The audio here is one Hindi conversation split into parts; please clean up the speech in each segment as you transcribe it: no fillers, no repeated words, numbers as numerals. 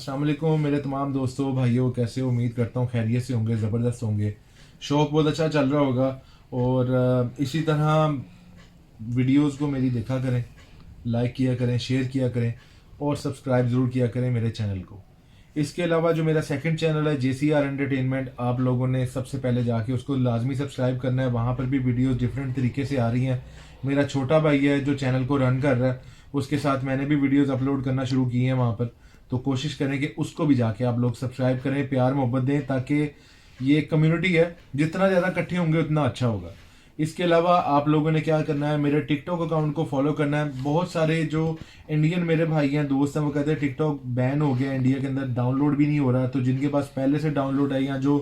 अस्सलाम वालेकुम मेरे तमाम दोस्तों भाइयों, कैसे हो? उम्मीद करता हूँ खैरियत से होंगे, ज़बरदस्त होंगे। शौक़ बहुत अच्छा चल रहा होगा और इसी तरह वीडियोस को मेरी देखा करें, लाइक किया करें, शेयर किया करें और सब्सक्राइब ज़रूर किया करें मेरे चैनल को। इसके अलावा जो मेरा सेकंड चैनल है JCR एंटरटेनमेंट, आप लोगों ने सबसे पहले जाके उसको लाजमी सब्सक्राइब करना है। वहाँ पर भी वीडियोस डिफरेंट तरीके से आ रही हैं। मेरा छोटा भाई है जो चैनल को रन कर रहा है, उसके साथ मैंने भी वीडियोस अपलोड करना शुरू किए हैं वहाँ पर। तो कोशिश करें कि उसको भी जाके आप लोग सब्सक्राइब करें, प्यार मोहब्बत दें, ताकि ये एक कम्युनिटी है, जितना ज़्यादा इकट्ठे होंगे उतना अच्छा होगा। इसके अलावा आप लोगों ने क्या करना है, मेरे टिकटॉक अकाउंट को फॉलो करना है। बहुत सारे जो इंडियन मेरे भाई हैं, दोस्त हैं, वो कहते हैं टिकटॉक बैन हो गया इंडिया के अंदर, डाउनलोड भी नहीं हो रहा। तो जिनके पास पहले से डाउनलोड है या जो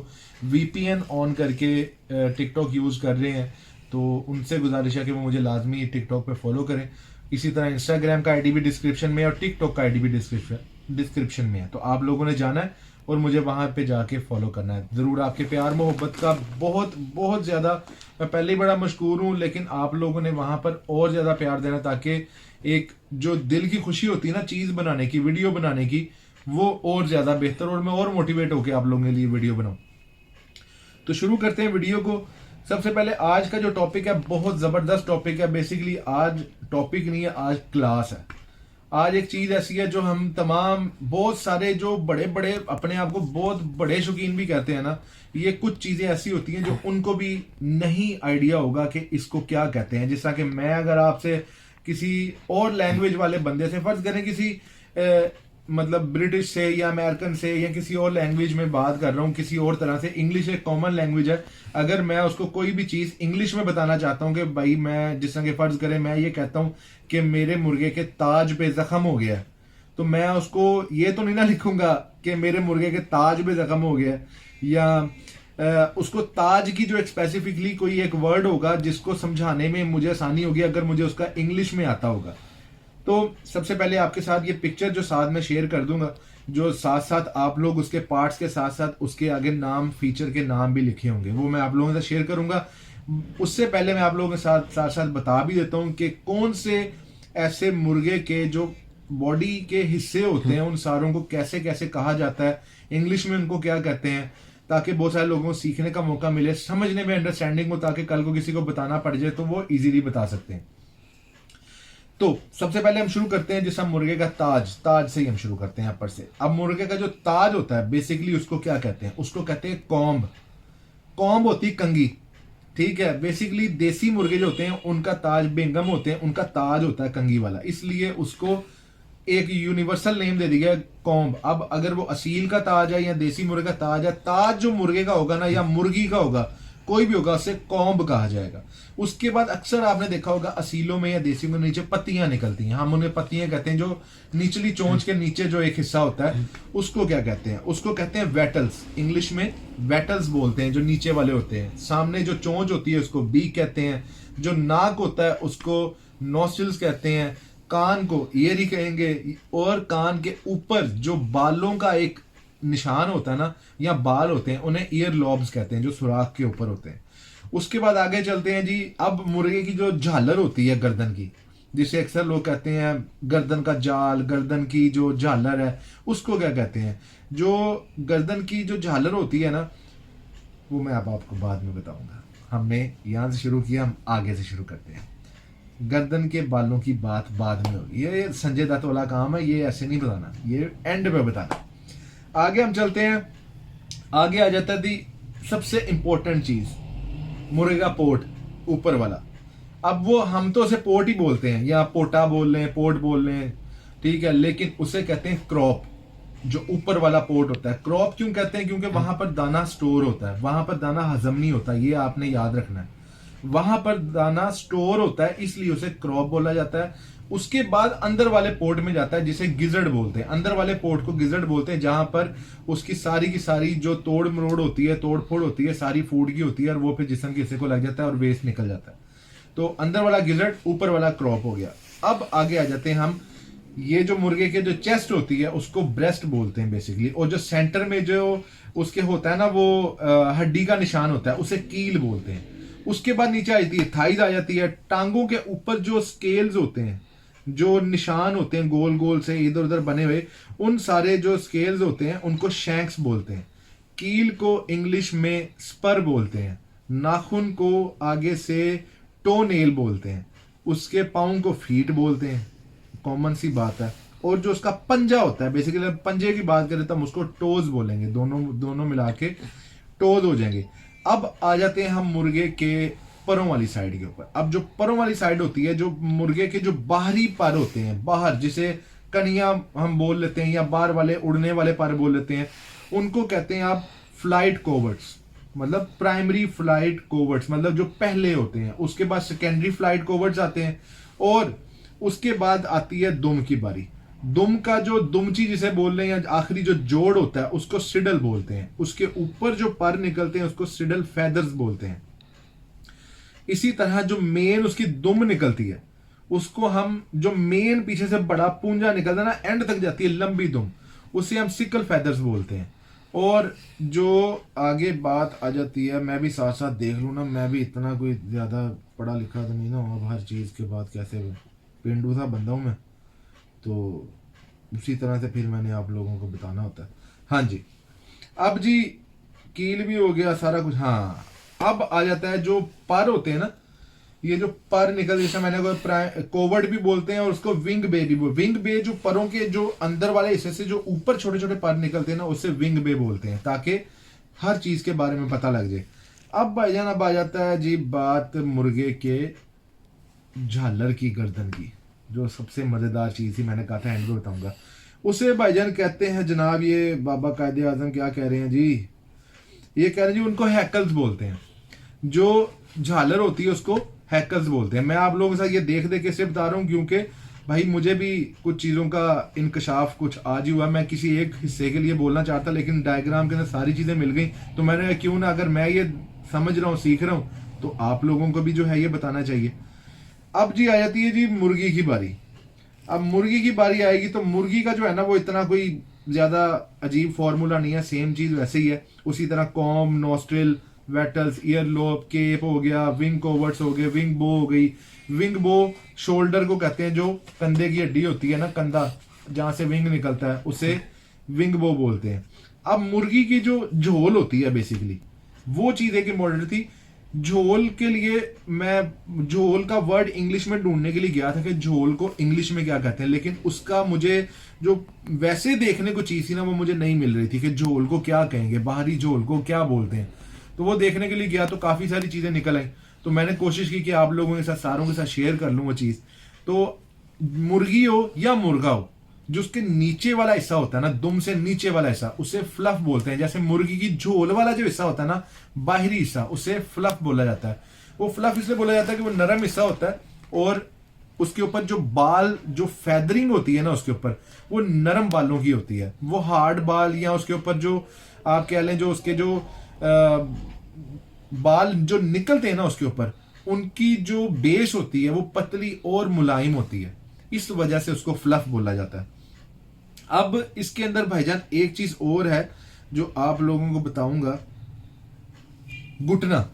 VPN ऑन करके टिकटॉक यूज़ कर रहे हैं, तो उनसे गुजारिश है कि वो मुझे लाजमी टिकटॉक पे फॉलो करें। इसी तरह इंस्टाग्राम का आईडी भी डिस्क्रिप्शन में है और टिकटॉक का आईडी भी डिस्क्रिप्शन में है। तो आप लोगों ने जाना है और मुझे वहां पे जाके फॉलो करना है ज़रूर। आपके प्यार मोहब्बत का बहुत बहुत ज़्यादा, मैं पहले ही बड़ा मशकूर हूँ, लेकिन आप लोगों ने वहां पर और ज़्यादा प्यार देना, ताकि एक जो दिल की खुशी होती है ना चीज़ बनाने की, वीडियो बनाने की, वो और ज़्यादा बेहतर और मैं और मोटिवेट होकर आप लोगों के लिए वीडियो बनाऊँ। तो शुरू करते हैं वीडियो को। सबसे पहले आज का जो टॉपिक है बहुत ज़बरदस्त टॉपिक है। बेसिकली आज टॉपिक नहीं है, आज क्लास है। आज एक चीज़ ऐसी है जो हम तमाम बहुत सारे जो बड़े बड़े अपने आप को बहुत बड़े शौकीन भी कहते हैं ना, ये कुछ चीज़ें ऐसी होती हैं जो उनको भी नहीं आइडिया होगा कि इसको क्या कहते हैं। जैसा कि मैं अगर आपसे किसी और लैंग्वेज वाले बंदे से, फर्ज करें किसी मतलब ब्रिटिश से या अमेरिकन से या किसी और लैंग्वेज में बात कर रहा हूँ, किसी और तरह से, इंग्लिश एक कॉमन लैंग्वेज है। अगर मैं उसको कोई भी चीज़ इंग्लिश में बताना चाहता हूँ कि भाई मैं, जिस तरह के फर्ज करें मैं ये कहता हूँ कि मेरे मुर्गे के ताज पे जख्म हो गया, तो मैं उसको ये तो नहीं ना लिखूंगा कि मेरे मुर्गे के ताज पे जख्म हो गया, या उसको ताज की जो एक स्पेसिफिकली कोई एक वर्ड होगा जिसको समझाने में मुझे आसानी होगी अगर मुझे उसका इंग्लिश में आता होगा। तो सबसे पहले आपके साथ ये पिक्चर जो साथ में शेयर कर दूंगा, जो साथ साथ आप लोग उसके पार्ट्स के साथ साथ उसके आगे नाम, फीचर के नाम भी लिखे होंगे, वो मैं आप लोगों के साथ शेयर करूंगा। उससे पहले मैं आप लोगों के साथ साथ साथ बता भी देता हूं कि कौन से ऐसे मुर्गे के जो बॉडी के हिस्से होते हैं उन सारों को कैसे कैसे कहा जाता है, इंग्लिश में उनको क्या कहते हैं, ताकि बहुत सारे लोगों को सीखने का मौका मिले, समझने में, अंडरस्टैंडिंग हो, ताकि कल को किसी को बताना पड़ जाए तो वो इजीली बता सकते हैं। तो सबसे पहले हम शुरू करते हैं जैसा मुर्गे का ताज से ही हम शुरू करते हैं ऊपर से। अब मुर्गे का जो ताज होता है बेसिकली उसको क्या कहते हैं? उसको कहते हैं कॉम्ब। कॉम्ब होती कंगी, ठीक है। बेसिकली देसी मुर्गे जो होते हैं उनका ताज, बेंगम होते हैं, उनका ताज होता है कंगी वाला, इसलिए उसको एक यूनिवर्सल नेम दे दिया कॉम्ब। अब अगर वो असील का ताज है या देसी मुर्गे का ताज है, ताज जो मुर्गे का होगा ना या मुर्गी का होगा, कोई भी होगा, उसे कॉम्ब कहा जाएगा। उसके बाद अक्सर आपने देखा होगा असीलों में या देसी में नीचे पत्तियां निकलती हैं, हम उन्हें पत्तियां कहते हैं। जो निचली चोंच के नीचे जो एक हिस्सा होता है उसको क्या कहते हैं? उसको कहते हैं वेटल्स। इंग्लिश में वेटल्स बोलते हैं, जो नीचे वाले होते हैं। सामने जो चोंच होती है उसको बीक कहते हैं। जो नाक होता है उसको नॉस्ट्रिल्स कहते हैं। कान को ईयर ही कहेंगे, और कान के ऊपर जो बालों का एक निशान होता है ना या बाल होते हैं, उन्हें ईयर लॉब्स कहते हैं, जो सुराख के ऊपर होते हैं। उसके बाद आगे चलते हैं जी। अब मुर्गे की जो झालर होती है गर्दन की, जिसे अक्सर लोग कहते हैं गर्दन का जाल, गर्दन की जो झालर है उसको क्या कहते हैं? जो गर्दन की जो झालर होती है ना, वो मैं अब आपको बाद में बताऊंगा। हमने यहां से शुरू किया, हम आगे से शुरू करते हैं। गर्दन के बालों की बात बाद में होगी, ये संजय दत्त वाला काम है, ये ऐसे नहीं बताना, ये एंड पे बताना। आगे हम चलते हैं। आगे आ जाता थी सबसे इंपॉर्टेंट चीज, मुर्गे का पोट, ऊपर वाला। अब वो हम तो उसे पोट ही बोलते हैं, या पोटा बोल रहे हैं, पोट बोल रहे हैं, ठीक है, लेकिन उसे कहते हैं क्रॉप। जो ऊपर वाला पोट होता है, क्रॉप क्यों कहते हैं? क्योंकि वहां पर दाना स्टोर होता है, वहां पर दाना हजम नहीं होता, ये आपने याद रखना है। वहां पर दाना स्टोर होता है, इसलिए उसे क्रॉप बोला जाता है। उसके बाद अंदर वाले पोर्ट में जाता है, जिसे गिजर्ड बोलते हैं। अंदर वाले पोर्ट को गिजर्ड बोलते हैं, जहां पर उसकी सारी की सारी जो तोड़ मरोड़ होती है, तोड़ फोड़ होती है, सारी फूड की होती है, और वो फिर जिस्म के हिस्से को लग जाता है और वेस्ट निकल जाता है। तो अंदर वाला गिजर्ड, ऊपर वाला क्रॉप हो गया। अब आगे आ जाते हैं हम। ये जो मुर्गे के जो चेस्ट होती है उसको ब्रेस्ट बोलते हैं बेसिकली, और जो सेंटर में जो उसके होता है ना वो हड्डी का निशान होता है, उसे कील बोलते हैं। उसके बाद नीचे आ जाती है थाइज, आ जाती है। टांगों के ऊपर जो स्केल्स होते हैं, जो निशान होते हैं गोल गोल से इधर उधर बने हुए, उन सारे जो स्केल्स होते हैं उनको शैंक्स बोलते हैं। कील को इंग्लिश में स्पर बोलते हैं। नाखून को आगे से टो नेल बोलते हैं। उसके पाँव को फीट बोलते हैं, कॉमन सी बात है। और जो उसका पंजा होता है, बेसिकली पंजे की बात करें तो हम उसको टोज बोलेंगे, दोनों दोनों मिला के टोज हो जाएंगे। अब आ जाते हैं हम मुर्गे के परों वाली साइड के ऊपर। अब जो परों वाली साइड होती है, जो मुर्गे के जो बाहरी पर होते हैं, बाहर जिसे कनिया हम बोल लेते हैं या बाहर वाले उड़ने वाले पर बोल लेते हैं, उनको कहते हैं आप फ्लाइट कोवर्ट्स, मतलब प्राइमरी फ्लाइट कोवर्ट्स, मतलब जो पहले होते हैं। उसके बाद सेकेंडरी फ्लाइट कोवर्ट्स आते हैं और उसके बाद आती है दुम की बारी। दुम का जो दुमची जिसे बोल रहे हैं, आखिरी जो जोड़ होता है उसको सिडल बोलते हैं। उसके ऊपर जो पर निकलते हैं उसको सिडल फेदर्स बोलते हैं। इसी तरह जो मेन उसकी दुम निकलती है उसको हम, जो मेन पीछे से बड़ा पूंजा निकलता है ना, एंड तक जाती है लंबी दुम, उसे हम सिकल फेदर्स बोलते हैं। और जो आगे बात आ जाती है, मैं भी साथ साथ देख लूँ ना, मैं भी इतना कोई ज़्यादा पढ़ा लिखा तो नहीं ना, अब हर चीज़ के बाद कैसे पेंडू सा बंदा हूँ मैं, तो उसी तरह से फिर मैंने आप लोगों को बताना होता है। हाँ जी, अब जी कील भी हो गया सारा कुछ। हाँ, अब आ जाता है जो पर होते हैं ना, ये जो पर निकल, जैसे मैंने कोवर्ड भी बोलते हैं और उसको विंग बे भी बोलते हैं। विंग बे जो परों के जो अंदर वाले हिस्से से जो ऊपर छोटे छोटे पर निकलते हैं ना, उससे विंग बे बोलते हैं, ताकि हर चीज के बारे में पता लग जाए। अब भाईजान अब आ जाता है जी बात मुर्गे के झालर की गर्दन की, जो सबसे मजेदार चीज थी, मैंने कहा था एंड में बताऊंगा। उसे भाईजान कहते हैं जनाब, ये बाबा कायदे आजम क्या कह रहे हैं जी, ये कह रहे हैं जी उनको हैकल्स बोलते हैं। जो झालर होती है उसको हैकल्स बोलते हैं। मैं आप लोगों के साथ ये देख देख के इसलिए बता रहा हूँ क्योंकि भाई मुझे भी कुछ चीज़ों का इंकशाफ कुछ आज ही हुआ। मैं किसी एक हिस्से के लिए बोलना चाहता, लेकिन डायग्राम के अंदर सारी चीज़ें मिल गई, तो मैंने क्यों ना, अगर मैं ये समझ रहा हूँ सीख रहा हूँ तो आप लोगों को भी जो है ये बताना चाहिए। अब जी आ जाती है जी मुर्गी की बारी। अब मुर्गी की बारी आएगी तो मुर्गी का जो है ना वो इतना कोई ज़्यादा अजीब फार्मूला नहीं है, सेम चीज़ वैसे ही है। उसी तरह comb, nostril, wattles, ear lobe, cape हो गया, विंग कोवर्ट्स हो गए, विंग बो हो गई। विंग बो शोल्डर को कहते हैं, जो कंधे की हड्डी होती है ना, कंधा जहां से विंग निकलता है उसे विंग बो बोलते हैं। अब मुर्गी की जो झोल होती है बेसिकली वो चीज एक इम्पोर्टेंट थी। झोल के लिए मैं झोल का वर्ड इंग्लिश में ढूंढने के लिए गया था कि झोल को इंग्लिश में क्या कहते हैं, लेकिन उसका मुझे जो वैसे देखने को चीज थी ना वो मुझे नहीं मिल रही थी कि झोल को क्या कहेंगे, बाहरी झोल को क्या बोलते हैं। तो वो देखने के लिए गया तो काफी सारी चीजें निकल आई, तो मैंने कोशिश की कि आप लोगों के साथ, सारों के साथ शेयर कर लूं वो चीज। तो मुर्गी हो या मुर्गा हो, जो उसके नीचे वाला हिस्सा होता है ना, दुम से नीचे वाला हिस्सा, उसे फ्लफ बोलते हैं। जैसे मुर्गी की झोल वाला जो हिस्सा होता है ना, बाहरी हिस्सा, उसे फ्लफ बोला जाता है। वो फ्लफ इसलिए बोला जाता है कि वो नरम हिस्सा होता है और उसके ऊपर जो बाल, जो फेदरिंग होती है ना उसके ऊपर, वो नरम बालों की होती है। वो हार्ड बाल या उसके ऊपर जो आप कह लें जो उसके जो बाल जो निकलते हैं ना उसके ऊपर, उनकी जो बेस होती है वो पतली और मुलायम होती है, इस वजह से उसको फ्लफ बोला जाता है। अब इसके अंदर भाईजान एक चीज और है जो आप लोगों को बताऊंगा, घुटना।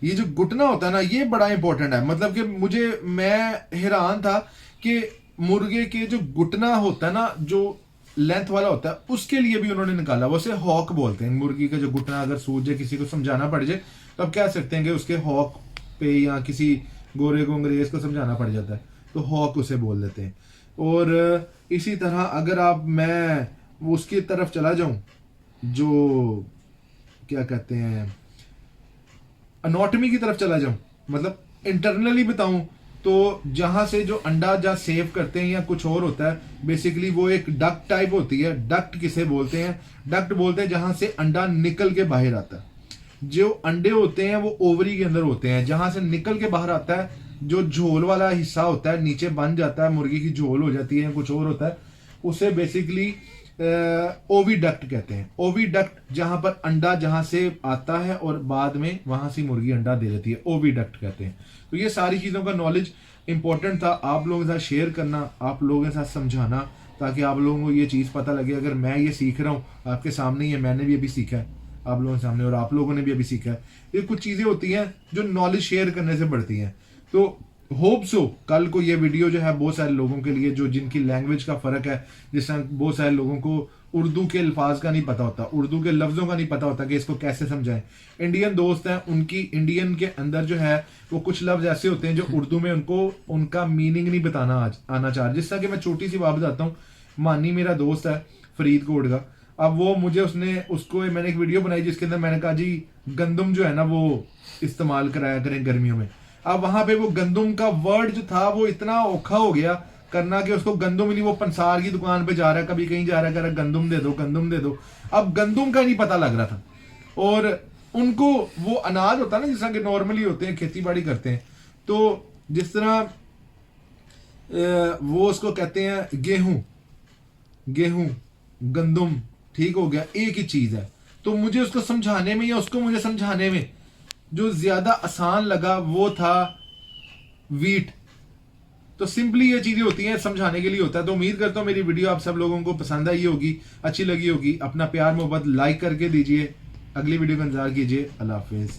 ये जो घुटना होता है ना ये बड़ा इंपॉर्टेंट है। मतलब कि मैं हैरान था कि मुर्गे के जो घुटना होता है ना, जो लेंथ वाला होता है, उसके लिए भी उन्होंने निकाला, वो उसे हॉक बोलते हैं। मुर्गी का जो घुटना अगर सूझ जाए, किसी को समझाना पड़ जाए, तो आप कह सकते हैं कि उसके हॉक पे, या किसी गोरे को अंग्रेज को समझाना पड़ जाता है तो हॉक उसे बोल देते हैं। और इसी तरह अगर आप, मैं उसकी तरफ चला जाऊं, जो क्या कहते हैं अनोटमी की तरफ चला जाऊं, मतलब इंटरनली बताऊं, तो जहां से जो अंडा जहां सेव करते हैं या कुछ और होता है, बेसिकली वो एक डक्ट टाइप होती है। डक्ट किसे बोलते हैं? डक्ट बोलते हैं जहां से अंडा निकल के बाहर आता है। जो अंडे होते हैं वो ओवरी के अंदर होते हैं, जहां से निकल के बाहर आता है जो झोल वाला हिस्सा होता है, नीचे बन जाता है, मुर्गी की झोल हो जाती है, कुछ और होता है, उसे बेसिकली ओविडक्ट कहते हैं। ओविडक्ट जहां पर अंडा जहां से आता है और बाद में वहां से मुर्गी अंडा दे देती है, ओविडक्ट कहते हैं। तो ये सारी चीजों का नॉलेज इंपॉर्टेंट था आप लोगों के साथ शेयर करना, आप लोगों के साथ समझाना, ताकि आप लोगों को ये चीज पता लगे। अगर मैं ये सीख रहा हूँ आपके सामने ही है, मैंने भी अभी सीखा है आप लोगों के सामने, और आप लोगों ने भी अभी सीखा है। ये कुछ चीजें होती हैं जो नॉलेज शेयर करने से बढ़ती हैं। तो होप सो कल को ये वीडियो जो है बहुत सारे लोगों के लिए जो जिनकी लैंग्वेज का फ़र्क है, जिस तरह बहुत सारे लोगों को उर्दू के अल्फाज का नहीं पता होता, उर्दू के लफ्ज़ों का नहीं पता होता कि इसको कैसे समझाएं। इंडियन दोस्त हैं, उनकी इंडियन के अंदर जो है वो कुछ लफ्ज़ ऐसे होते हैं जो उर्दू में उनको उनका मीनिंग नहीं बताना आना चाह रहा। जिस तरह कि मैं छोटी सी बात बताता हूँ, मानी मेरा दोस्त है फरीदकोट का, अब वो मुझे उसको मैंने एक वीडियो बनाई जिसके अंदर मैंने कहा जी गंदम जो है ना वो इस्तेमाल कराया करें गर्मियों में। अब वहां पे वो गंदम का वर्ड जो था वो इतना औखा हो गया करना कि उसको गंदम नहीं, वो पंसार की दुकान पे जा रहा है, कभी कहीं जा रहा है, कह रहा गंदम दे दो, गंदम दे दो। अब गंदम का नहीं पता लग रहा था। और उनको वो अनाज होता है ना जिस तरह के नॉर्मली होते हैं, खेती बाड़ी करते हैं, तो जिस तरह वो उसको कहते हैं गेहूं, गेहूं गंदम, ठीक हो गया, एक ही चीज है। तो मुझे उसको समझाने में या उसको मुझे समझाने में जो ज्यादा आसान लगा वो था वीट। तो सिंपली ये चीजें होती हैं, समझाने के लिए होता है। तो उम्मीद करता हूँ मेरी वीडियो आप सब लोगों को पसंद आई होगी, अच्छी लगी होगी। अपना प्यार मोहब्बत लाइक करके दीजिए, अगली वीडियो का इंतजार कीजिए। अल्लाह हाफिज।